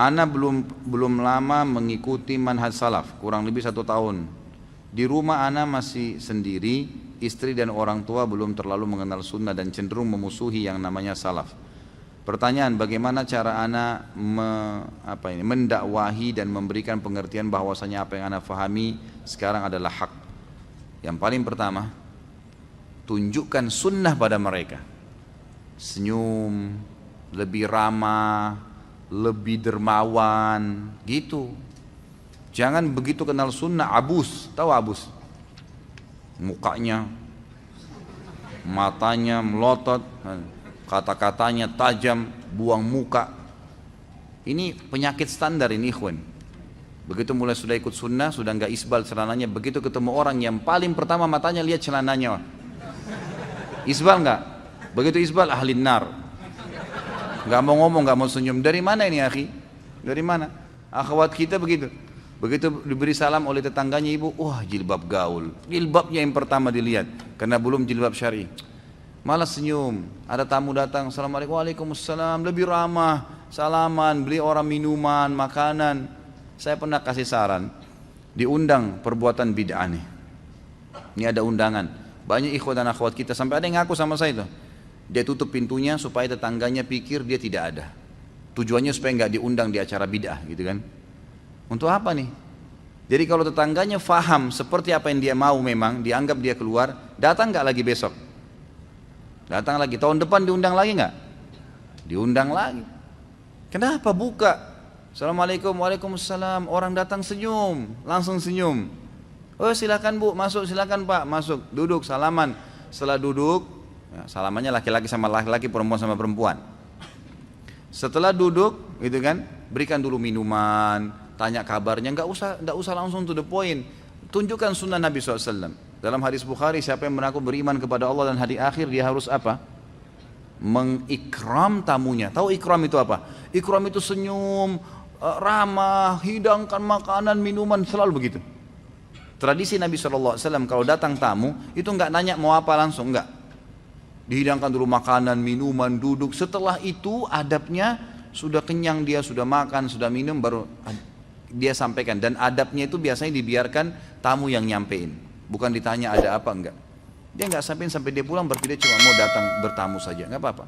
Ana belum lama mengikuti manhaj salaf, kurang lebih 1 tahun. Di rumah ana masih sendiri, istri dan orang tua belum terlalu mengenal sunnah dan cenderung memusuhi yang namanya salaf. Pertanyaan, bagaimana cara ana mendakwahi dan memberikan pengertian bahwasanya apa yang ana fahami sekarang adalah hak. Yang paling pertama, tunjukkan sunnah pada mereka. Senyum, lebih ramah, lebih dermawan, gitu. Jangan begitu kenal sunnah abus, tahu abus? Mukanya, matanya melotot, kata-katanya tajam, buang muka. Ini penyakit standar ini ikhwan. Begitu mulai sudah ikut sunnah, sudah enggak isbal celananya, begitu ketemu orang yang paling pertama matanya lihat celananya. Isbal enggak? Begitu isbal ahli nar. Enggak mau ngomong, enggak mau senyum. Dari mana ini akhi? Dari mana? Akhwat kita begitu. Begitu diberi salam oleh tetangganya ibu, wah jilbab gaul. Jilbabnya yang pertama dilihat, karena belum jilbab syar'i. Malah senyum. Ada tamu datang, assalamualaikum, waalaikumsalam, lebih ramah, salaman, beli orang minuman, makanan. Saya pernah kasih saran, diundang perbuatan bid'ah nih. Ini ada undangan. Banyak ikhwat dan akhwat kita, sampai ada yang ngaku sama saya itu. Dia tutup pintunya supaya tetangganya pikir dia tidak ada. Tujuannya supaya nggak diundang di acara bid'ah, gitu kan? Untuk apa nih? Jadi kalau tetangganya faham seperti apa yang dia mau memang, dianggap dia keluar, datang nggak lagi besok? Datang lagi, tahun depan diundang lagi nggak? Diundang lagi. Kenapa buka? Assalamualaikum, waalaikumsalam. Orang datang senyum, langsung senyum. Oh silakan bu, masuk, silakan pak, masuk, duduk, salaman. Setelah duduk, ya, salamannya laki-laki sama laki-laki, perempuan sama perempuan. Setelah duduk, gitu kan, berikan dulu minuman, tanya kabarnya, nggak usah langsung to the point. Tunjukkan sunnah Nabi SAW. Dalam hadis Bukhari, siapa yang mengaku beriman kepada Allah dan hari akhir, dia harus apa? Mengikram tamunya. Tahu ikram itu apa? Ikram itu senyum, ramah, hidangkan makanan, minuman, selalu begitu. Tradisi Nabi SAW kalau datang tamu, itu nggak nanya mau apa langsung, nggak. Dihidangkan dulu makanan, minuman, duduk. Setelah itu adabnya, sudah kenyang dia, sudah makan, sudah minum, baru dia sampaikan. Dan adabnya itu biasanya dibiarkan tamu yang nyampein, bukan ditanya ada apa enggak. Dia enggak sampai dia pulang, berarti dia cuma mau datang bertamu saja, enggak apa-apa.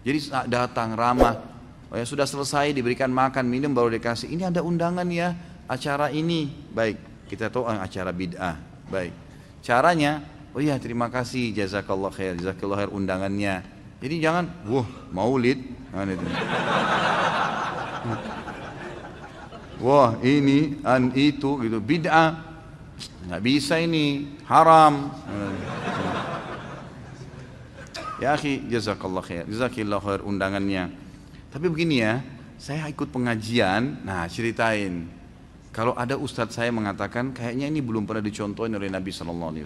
Jadi datang ramah, oh ya sudah selesai diberikan makan minum baru dikasih, ini ada undangan ya, acara ini, baik, kita tahu acara bid'ah, baik. Caranya, oh iya terima kasih, jazakallah khair undangannya. Jadi jangan, wah maulid, wah ini itu gitu, bid'ah, nggak bisa ini, haram. Ya akhi, jazakallah khair, jazakillah khair undangannya. Tapi begini ya, saya ikut pengajian, nah ceritain. Kalau ada ustadz saya mengatakan, kayaknya ini belum pernah dicontohin oleh Nabi SAW.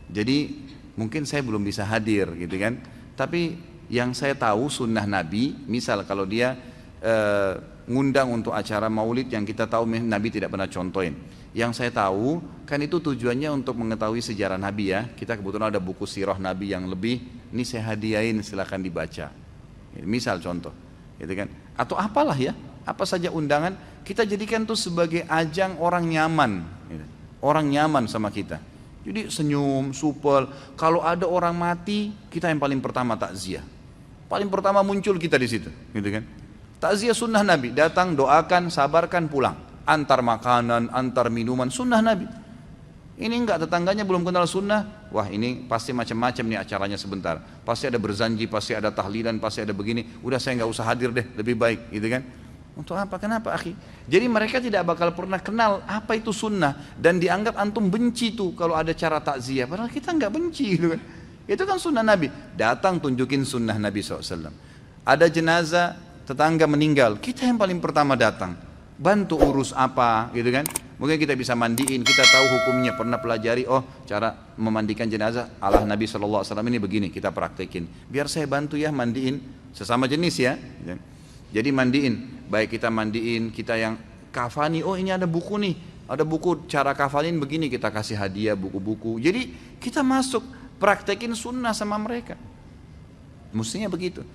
Jadi mungkin saya belum bisa hadir gitu kan. Tapi yang saya tahu sunnah Nabi, misal kalau dia ngundang untuk acara maulid yang kita tahu Nabi tidak pernah contohin. Yang saya tahu kan itu tujuannya untuk mengetahui sejarah Nabi ya. Kita kebetulan ada buku sirah Nabi yang lebih, ini saya hadiahin silakan dibaca. Misal contoh, gitu kan? Atau apalah ya, apa saja undangan kita jadikan tuh sebagai ajang orang nyaman, gitu. Orang nyaman sama kita. Jadi senyum, supel. Kalau ada orang mati, kita yang paling pertama takziah. Paling pertama muncul kita di situ, gitu kan? Takziah sunnah Nabi, datang, doakan, sabarkan, pulang. Antar makanan, antar minuman, sunnah Nabi. Ini enggak, tetangganya belum kenal sunnah, wah ini pasti macam-macam nih acaranya sebentar. Pasti ada berzanji, pasti ada tahlilan, pasti ada begini. Udah saya enggak usah hadir deh, lebih baik, gitu kan? Untuk apa? Kenapa akhi? Jadi mereka tidak bakal pernah kenal apa itu sunnah. Dan dianggap antum benci tuh kalau ada cara takziah. Padahal kita enggak benci, gitu kan? Itu kan sunnah Nabi. Datang tunjukin sunnah Nabi SAW. Ada jenazah, tetangga meninggal, kita yang paling pertama datang, bantu urus apa, gitu kan? Mungkin kita bisa mandiin, kita tahu hukumnya, pernah pelajari, oh cara memandikan jenazah ala Nabi SAW ini begini, kita praktekin. Biar saya bantu ya mandiin, sesama jenis ya. Jadi mandiin, baik kita mandiin, kita yang kafani, oh ini ada buku nih, ada buku cara kafanin begini, kita kasih hadiah buku-buku. Jadi kita masuk, praktekin sunnah sama mereka. Mestinya begitu.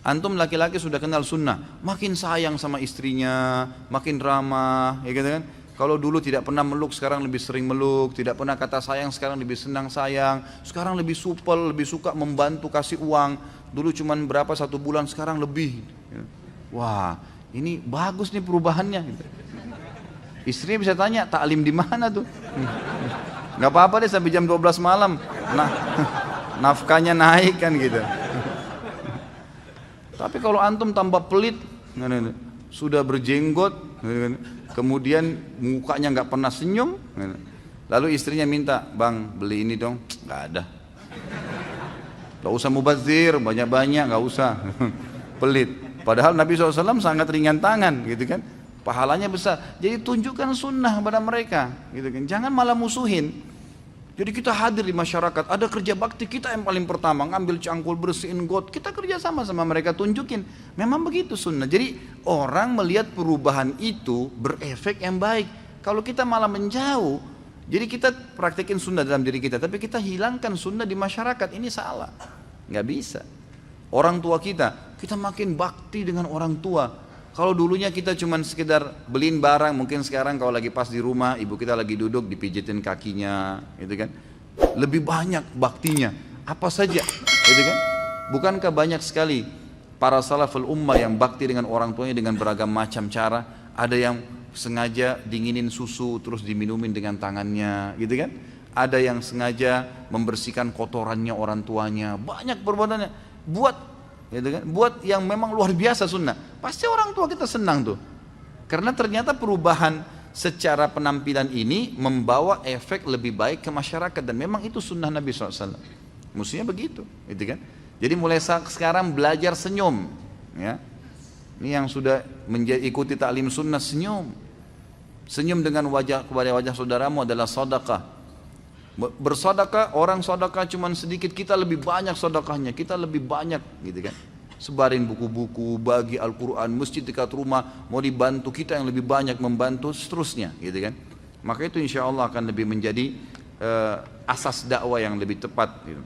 Antum laki-laki sudah kenal sunnah, makin sayang sama istrinya, makin ramah, ya gitu kan. Kalau dulu tidak pernah meluk, sekarang lebih sering meluk. Tidak pernah kata sayang, sekarang lebih senang sayang. Sekarang lebih supel, lebih suka membantu kasih uang. Dulu cuman berapa 1 bulan, sekarang lebih. Wah, ini bagus nih perubahannya. Istrinya bisa tanya, taklim di mana tuh? Nggak apa-apa deh sampai jam 12 malam. Nah, nafkahnya naik kan gitu. Tapi kalau antum tambah pelit, sudah berjenggot, kemudian mukanya nggak pernah senyum, lalu istrinya minta, bang beli ini dong, nggak ada. Nggak usah mubazir, banyak-banyak, nggak usah. Pelit. Padahal Nabi SAW sangat ringan tangan, gitu kan? Pahalanya besar. Jadi tunjukkan sunnah kepada mereka, gitu kan? Jangan malah musuhin. Jadi kita hadir di masyarakat, ada kerja bakti kita yang paling pertama, ngambil cangkul, bersihin got, kita kerja sama mereka, tunjukin. Memang begitu sunnah. Jadi orang melihat perubahan itu berefek yang baik. Kalau kita malah menjauh, jadi kita praktekin sunnah dalam diri kita, tapi kita hilangkan sunnah di masyarakat, ini salah. Nggak bisa. Orang tua kita makin bakti dengan orang tua. Kalau dulunya kita cuma sekedar beliin barang, mungkin sekarang kalau lagi pas di rumah, ibu kita lagi duduk, dipijitin kakinya, gitu kan. Lebih banyak baktinya, apa saja, gitu kan. Bukankah banyak sekali para salaful ummah yang bakti dengan orang tuanya dengan beragam macam cara. Ada yang sengaja dinginin susu, terus diminumin dengan tangannya, gitu kan. Ada yang sengaja membersihkan kotorannya orang tuanya, banyak perbuatannya. Gitu kan? Buat yang memang luar biasa sunnah, pasti orang tua kita senang tuh, karena ternyata perubahan secara penampilan ini membawa efek lebih baik ke masyarakat, dan memang itu sunnah Nabi SAW. Mestinya begitu, gitu kan? Jadi mulai sekarang belajar senyum, ya. Ini yang sudah ikuti taklim sunnah, senyum dengan wajah kepada wajah saudaramu adalah sedekah. Bersedekah, orang sedekah cuma sedikit, kita lebih banyak sedekahnya, kita lebih banyak, gitu kan. Sebarin buku-buku, bagi Al-Quran, masjid dekat rumah, mau dibantu kita yang lebih banyak membantu, seterusnya, gitu kan. Maka itu insya Allah akan lebih menjadi asas dakwah yang lebih tepat, gitu.